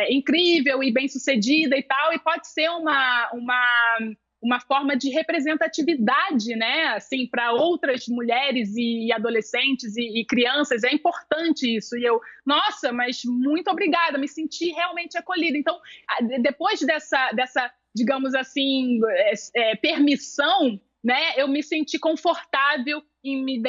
incrível e bem-sucedida e tal, e pode ser uma forma de representatividade, né, assim, para outras mulheres e adolescentes e crianças, é importante isso. E eu, nossa, mas muito obrigada, me senti realmente acolhida. Então, depois dessa digamos assim, permissão, né, eu me senti confortável em me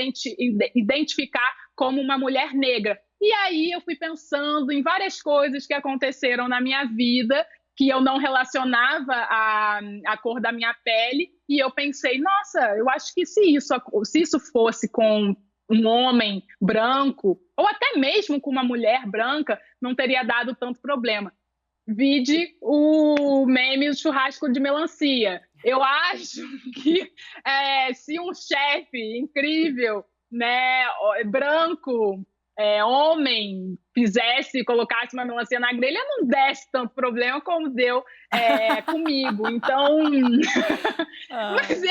identificar como uma mulher negra. E aí eu fui pensando em várias coisas que aconteceram na minha vida que eu não relacionava à cor da minha pele, e eu pensei, nossa, eu acho que se isso fosse com um homem branco, ou até mesmo com uma mulher branca, não teria dado tanto problema. Vide o meme do churrasco de melancia. Eu acho que se um chefe incrível, né, branco, homem, colocasse uma melancia na grelha, não desse tanto problema como deu comigo. Então, mas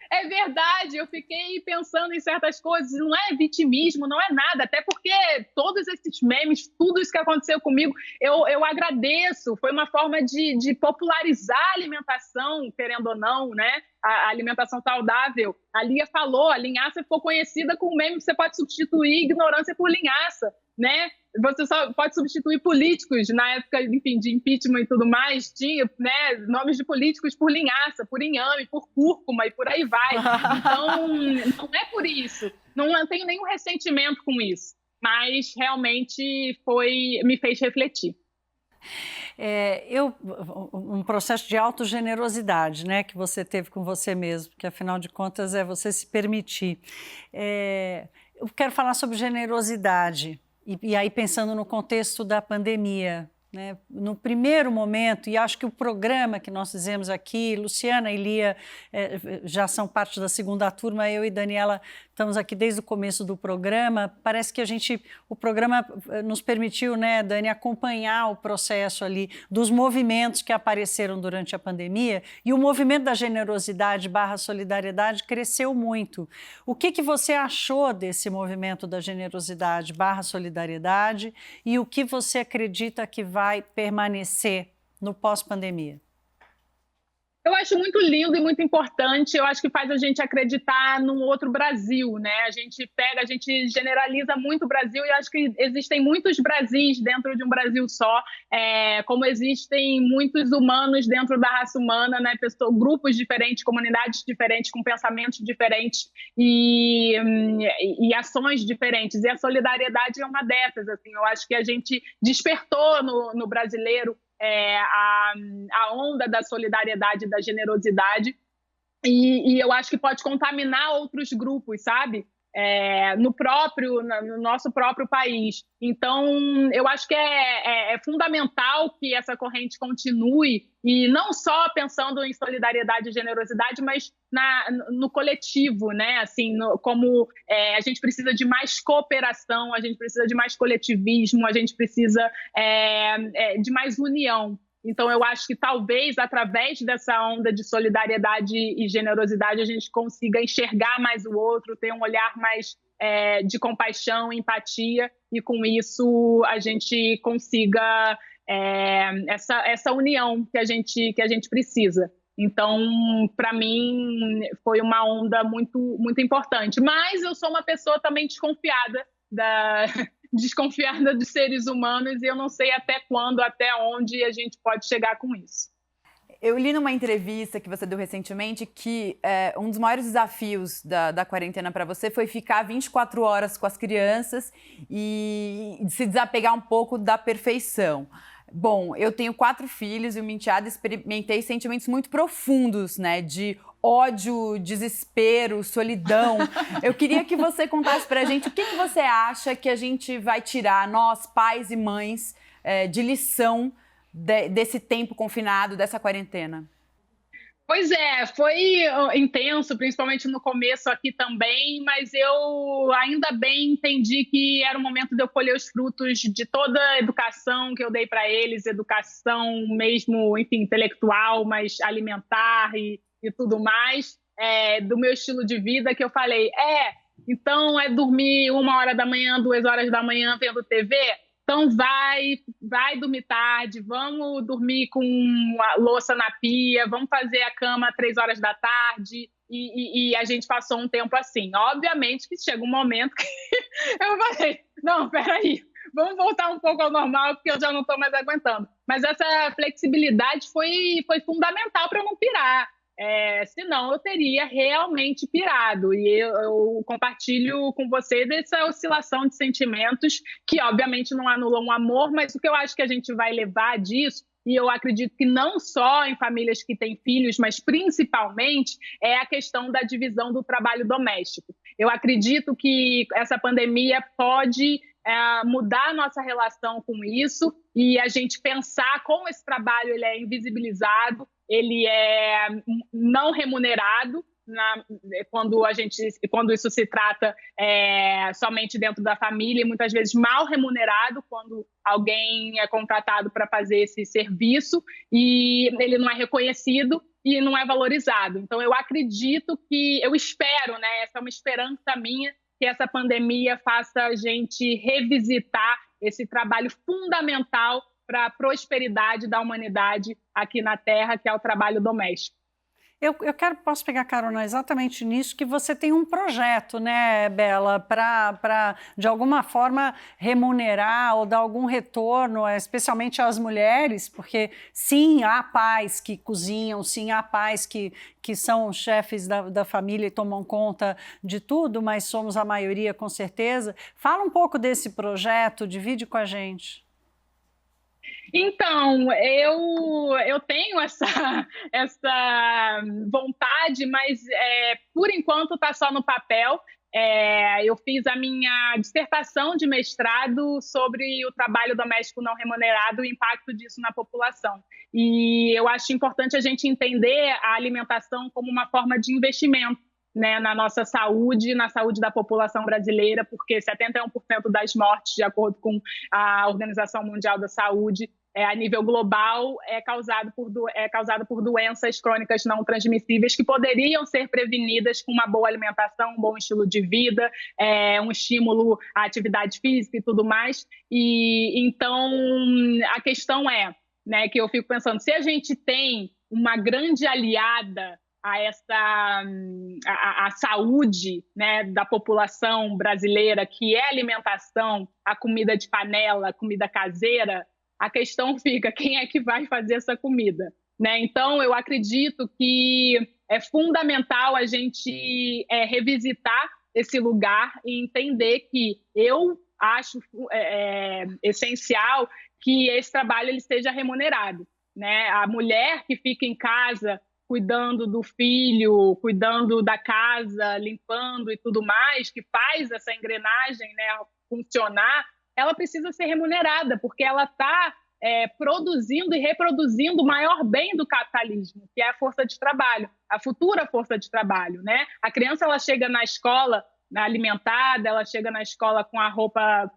é verdade, eu fiquei pensando em certas coisas, não é vitimismo, não é nada, até porque todos esses memes, tudo isso que aconteceu comigo, eu agradeço, foi uma forma de popularizar a alimentação, querendo ou não, né? A alimentação saudável. A Lia falou, a linhaça ficou conhecida com o meme, você pode substituir ignorância por linhaça, né? Você só pode substituir políticos, na época, enfim, de impeachment e tudo mais, tinha, né, nomes de políticos por linhaça, por inhame, por cúrcuma e por aí vai. Então, não é por isso. Não tenho nenhum ressentimento com isso, mas realmente me fez refletir. Um processo de autogenerosidade, né, que você teve com você mesmo, que afinal de contas é você se permitir. Eu quero falar sobre generosidade, e aí pensando no contexto da pandemia, né? No primeiro momento, e acho que o programa que nós fizemos aqui, Luciana e Lia já são parte da segunda turma, eu e Daniela estamos aqui desde o começo do programa, parece que o programa nos permitiu, né, Dani, acompanhar o processo ali dos movimentos que apareceram durante a pandemia, e o movimento da generosidade / solidariedade cresceu muito. O que você achou desse movimento da generosidade / solidariedade e o que você acredita que vai permanecer no pós-pandemia? Eu acho muito lindo e muito importante, eu acho que faz a gente acreditar num outro Brasil, né? A gente generaliza muito o Brasil e acho que existem muitos Brasis dentro de um Brasil só, como existem muitos humanos dentro da raça humana, né? Grupos diferentes, comunidades diferentes, com pensamentos diferentes e ações diferentes. E a solidariedade é uma dessas, assim, eu acho que a gente despertou no brasileiro a onda da solidariedade e da generosidade, e eu acho que pode contaminar outros grupos, sabe? No nosso próprio país. Então, eu acho que é fundamental que essa corrente continue, e não só pensando em solidariedade e generosidade, mas no coletivo, né? Assim, como a gente precisa de mais cooperação, a gente precisa de mais coletivismo, a gente precisa de mais união. Então, eu acho que talvez, através dessa onda de solidariedade e generosidade, a gente consiga enxergar mais o outro, ter um olhar mais de compaixão, empatia, e com isso a gente consiga essa união que a gente precisa. Então, para mim, foi uma onda muito, muito importante. Mas eu sou uma pessoa também desconfiada dos seres humanos e eu não sei até quando, até onde a gente pode chegar com isso. Eu li numa entrevista que você deu recentemente que um dos maiores desafios da quarentena para você foi ficar 24 horas com as crianças e se desapegar um pouco da perfeição. Bom, eu tenho 4 filhos e o meu enteado experimentei sentimentos muito profundos, né? De ódio, desespero, solidão. Eu queria que você contasse pra gente o que você acha que a gente vai tirar, nós, pais e mães, de lição desse tempo confinado, dessa quarentena. Pois é, foi intenso, principalmente no começo aqui também, mas eu ainda bem entendi que era o momento de eu colher os frutos de toda a educação que eu dei para eles, educação mesmo, enfim, intelectual, mas alimentar e tudo mais, do meu estilo de vida, que eu falei, então é dormir 1h da manhã, 2h da manhã vendo TV? Então vai dormir tarde, vamos dormir com a louça na pia, vamos fazer a cama às 3h da tarde. E a gente passou um tempo assim. Obviamente que chega um momento que eu falei, não, peraí, vamos voltar um pouco ao normal, porque eu já não estou mais aguentando. Mas essa flexibilidade foi fundamental para eu não pirar. Senão eu teria realmente pirado. E eu compartilho com você dessa oscilação de sentimentos que obviamente não anulam o amor, mas o que eu acho que a gente vai levar disso, e eu acredito que não só em famílias que têm filhos, mas principalmente é a questão da divisão do trabalho doméstico. Eu acredito que essa pandemia pode mudar a nossa relação com isso e a gente pensar como esse trabalho ele é invisibilizado, ele é não remunerado quando isso se trata somente dentro da família, e muitas vezes mal remunerado quando alguém é contratado para fazer esse serviço e ele não é reconhecido e não é valorizado. Então eu espero, né, essa é uma esperança minha, que essa pandemia faça a gente revisitar esse trabalho fundamental para a prosperidade da humanidade aqui na Terra, que é o trabalho doméstico. Posso pegar carona exatamente nisso, que você tem um projeto, né, Bela, para de alguma forma remunerar ou dar algum retorno, especialmente às mulheres, porque sim, há pais que cozinham, sim, há pais que são chefes da família e tomam conta de tudo, mas somos a maioria com certeza. Fala um pouco desse projeto, divide com a gente. Então, eu tenho essa vontade, mas por enquanto está só no papel. Eu fiz a minha dissertação de mestrado sobre o trabalho doméstico não remunerado e o impacto disso na população. E eu acho importante a gente entender a alimentação como uma forma de investimento, né, na nossa saúde, na saúde da população brasileira, porque 71% das mortes, de acordo com a Organização Mundial da Saúde, a nível global, é causado por doenças crônicas não transmissíveis que poderiam ser prevenidas com uma boa alimentação, um bom estilo de vida, um estímulo à atividade física e tudo mais. E então a questão né, que eu fico pensando, se a gente tem uma grande aliada a saúde, né, da população brasileira, que é a alimentação, a comida de panela, a comida caseira, a questão fica, quem é que vai fazer essa comida? Né? Então, eu acredito que é fundamental a gente revisitar esse lugar e entender que eu acho essencial que esse trabalho ele seja remunerado. Né? A mulher que fica em casa cuidando do filho, cuidando da casa, limpando e tudo mais, que faz essa engrenagem, né, funcionar, ela precisa ser remunerada, porque ela está produzindo e reproduzindo o maior bem do capitalismo, que é a força de trabalho, a futura força de trabalho. Né? A criança ela chega na escola alimentada, ela chega na escola com a roupa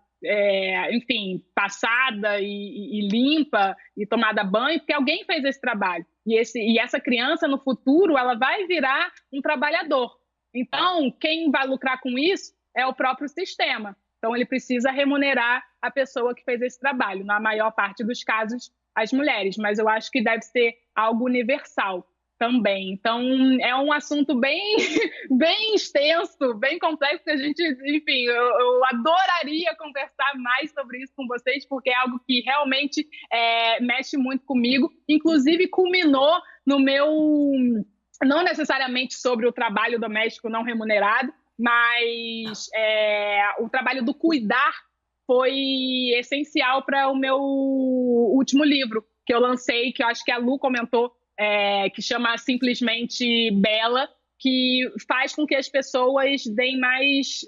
enfim, passada e limpa e tomada banho, porque alguém fez esse trabalho. E essa criança, no futuro, ela vai virar um trabalhador. Então, quem vai lucrar com isso é o próprio sistema. Então, ele precisa remunerar a pessoa que fez esse trabalho. Na maior parte dos casos, as mulheres. Mas eu acho que deve ser algo universal. também. Então, é um assunto bem, bem extenso, bem complexo, que a gente, enfim, eu adoraria conversar mais sobre isso com vocês, porque é algo que realmente mexe muito comigo. Inclusive, culminou no meu, não necessariamente sobre o trabalho doméstico não remunerado, mas o trabalho do cuidar foi essencial para o meu último livro, que eu lancei, que eu acho que a Lu comentou, que chama Simplesmente Bela, que faz com que as pessoas deem mais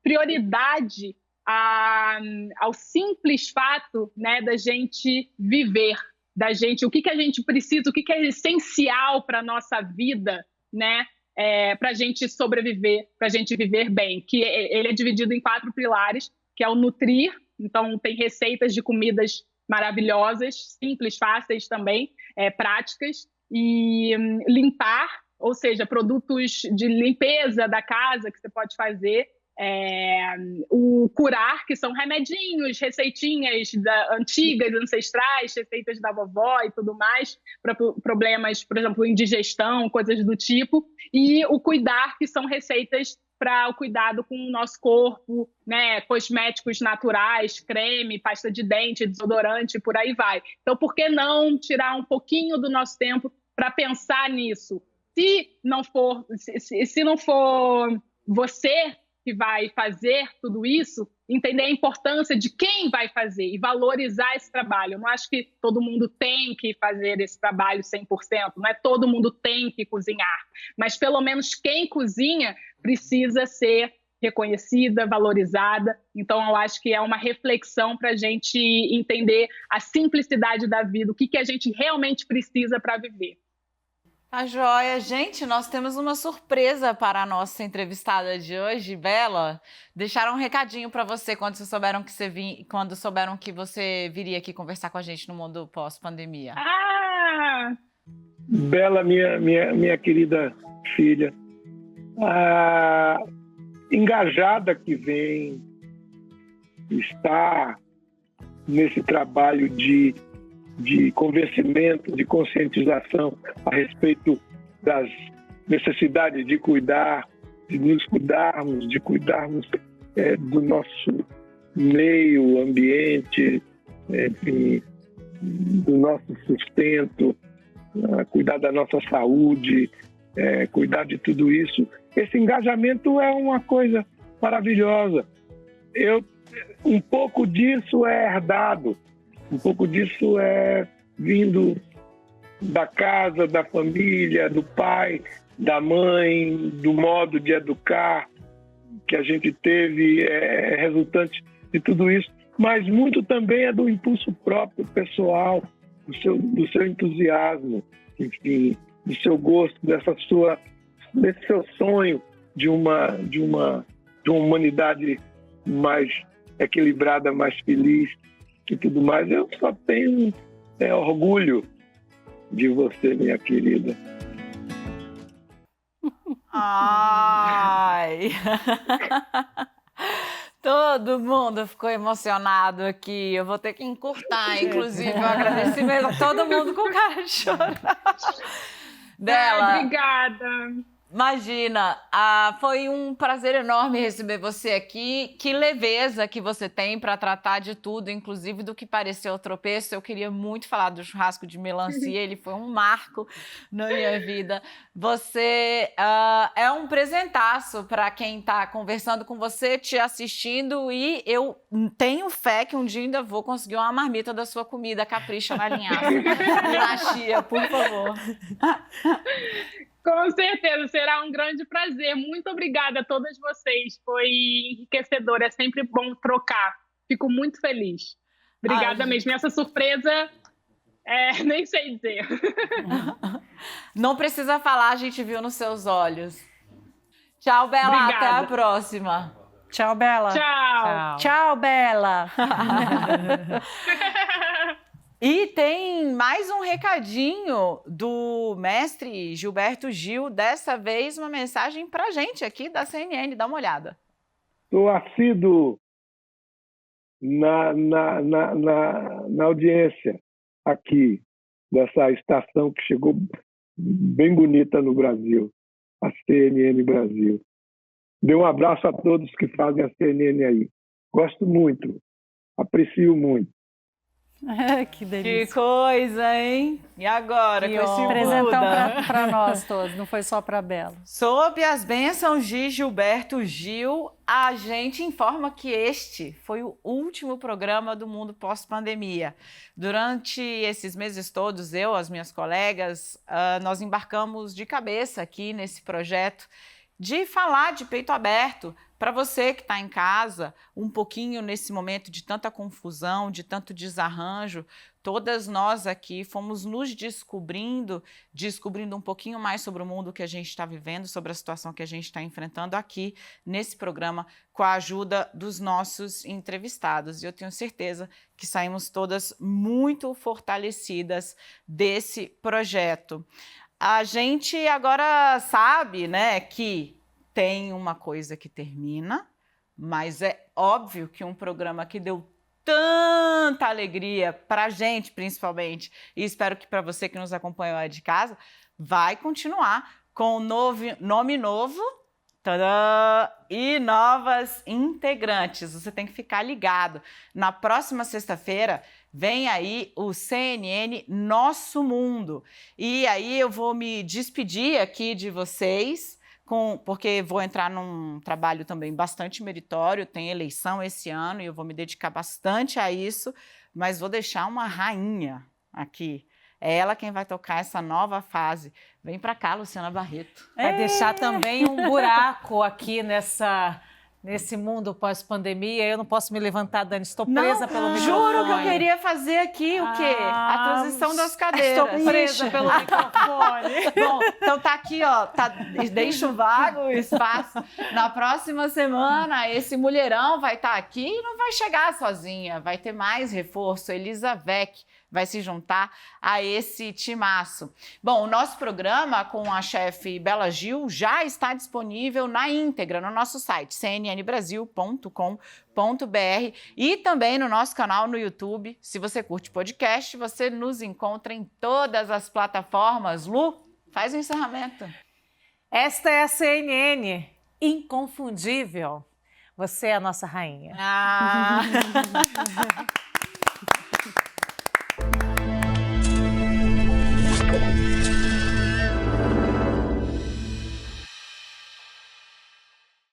prioridade ao simples fato, né, da gente viver, o que a gente precisa, o que é essencial para a nossa vida, né, para a gente sobreviver, para a gente viver bem. Que ele é dividido em 4 pilares, que é o nutrir, então tem receitas de comidas maravilhosas, simples, fáceis também, práticas, e limpar, ou seja, produtos de limpeza da casa que você pode fazer, o curar, que são remedinhos, receitinhas antigas, ancestrais, receitas da vovó e tudo mais, para problemas, por exemplo, indigestão, coisas do tipo, e o cuidar, que são receitas para o cuidado com o nosso corpo, né, cosméticos naturais, creme, pasta de dente, desodorante, por aí vai. Então, por que não tirar um pouquinho do nosso tempo para pensar nisso? Se não for você que vai fazer tudo isso, entender a importância de quem vai fazer e valorizar esse trabalho. Eu não acho que todo mundo tem que fazer esse trabalho 100%, não é todo mundo tem que cozinhar, mas pelo menos quem cozinha precisa ser reconhecida, valorizada. Então, eu acho que é uma reflexão para a gente entender a simplicidade da vida, o que a gente realmente precisa para viver. Tá joia. Gente, nós temos uma surpresa para a nossa entrevistada de hoje, Bela. Deixaram um recadinho para você quando souberam que você viria aqui conversar com a gente no mundo pós-pandemia. Bela, minha querida filha, engajada que vem, está nesse trabalho de convencimento, de conscientização a respeito das necessidades de cuidar, de nos cuidarmos, de cuidarmos do nosso meio ambiente, enfim, do nosso sustento, cuidar da nossa saúde, cuidar de tudo isso. Esse engajamento é uma coisa maravilhosa. Um pouco disso é herdado. Um pouco disso é vindo da casa, da família, do pai, da mãe, do modo de educar que a gente teve, resultante de tudo isso. Mas muito também é do impulso próprio, pessoal, do seu entusiasmo, enfim, do seu gosto, desse seu sonho de uma humanidade mais equilibrada, mais feliz, e tudo mais. Eu só tenho orgulho de você, minha querida. Ai! Todo mundo ficou emocionado aqui. Eu vou ter que encurtar, inclusive, o agradecimento a todo mundo com cara de chorar. Bela, obrigada. Imagina, foi um prazer enorme receber você aqui. Que leveza que você tem para tratar de tudo, inclusive do que pareceu tropeço. Eu queria muito falar do churrasco de melancia, ele foi um marco na minha vida. Você é um presentaço para quem está conversando com você, te assistindo, e eu tenho fé que um dia ainda vou conseguir uma marmita da sua comida. Capricha na linhaça. Na chia, por favor. Com certeza, será um grande prazer. Muito obrigada a todas vocês. Foi enriquecedor, é sempre bom trocar. Fico muito feliz. Obrigada mesmo. E essa surpresa, nem sei dizer. Não precisa falar, a gente viu nos seus olhos. Tchau, Bela. Obrigada. Até a próxima. Tchau, Bela. Tchau. Tchau, Bela. E tem mais um recadinho do mestre Gilberto Gil, dessa vez uma mensagem pra gente aqui da CNN, dá uma olhada. Estou assíduo na audiência aqui dessa estação que chegou bem bonita no Brasil, a CNN Brasil. Dê um abraço a todos que fazem a CNN aí. Gosto muito, aprecio muito. Que delícia. Que coisa, hein? E agora, com esse Presentão Buda? para nós todos, não foi só para Bela. Sob as bênçãos de Gilberto Gil, a gente informa que este foi o último programa do Mundo Pós-Pandemia. Durante esses meses todos, eu, as minhas colegas, nós embarcamos de cabeça aqui nesse projeto de falar de peito aberto para você que está em casa, um pouquinho nesse momento de tanta confusão, de tanto desarranjo. Todas nós aqui fomos nos descobrindo um pouquinho mais sobre o mundo que a gente está vivendo, sobre a situação que a gente está enfrentando aqui nesse programa, com a ajuda dos nossos entrevistados. E eu tenho certeza que saímos todas muito fortalecidas desse projeto. A gente agora sabe, né, que tem uma coisa que termina, mas é óbvio que um programa que deu tanta alegria para a gente, principalmente, e espero que para você que nos acompanhou aí de casa, vai continuar com nome novo, tadã, e novas integrantes. Você tem que ficar ligado. Na próxima sexta-feira, vem aí o CNN Nosso Mundo. E aí eu vou me despedir aqui de vocês, porque vou entrar num trabalho também bastante meritório, tem eleição esse ano e eu vou me dedicar bastante a isso, mas vou deixar uma rainha aqui. É ela quem vai tocar essa nova fase. Vem para cá, Luciana Barreto. Vai deixar também um buraco aqui nesse mundo pós-pandemia. Eu não posso me levantar, Dani, estou presa pelo microfone. Juro que eu queria fazer aqui o quê? A transição das cadeiras. Estou presa pelo microfone. Bom, então tá aqui, ó, deixa o vago o espaço. Na próxima semana, esse mulherão vai estar aqui e não vai chegar sozinha, vai ter mais reforço. Elisa Vec vai se juntar a esse timaço. Bom, o nosso programa com a chefe Bela Gil já está disponível na íntegra no nosso site, cnnbrasil.com.br, e também no nosso canal no YouTube. Se você curte podcast, você nos encontra em todas as plataformas. Lu, faz o encerramento. Esta é a CNN, inconfundível. Você é a nossa rainha. Ah.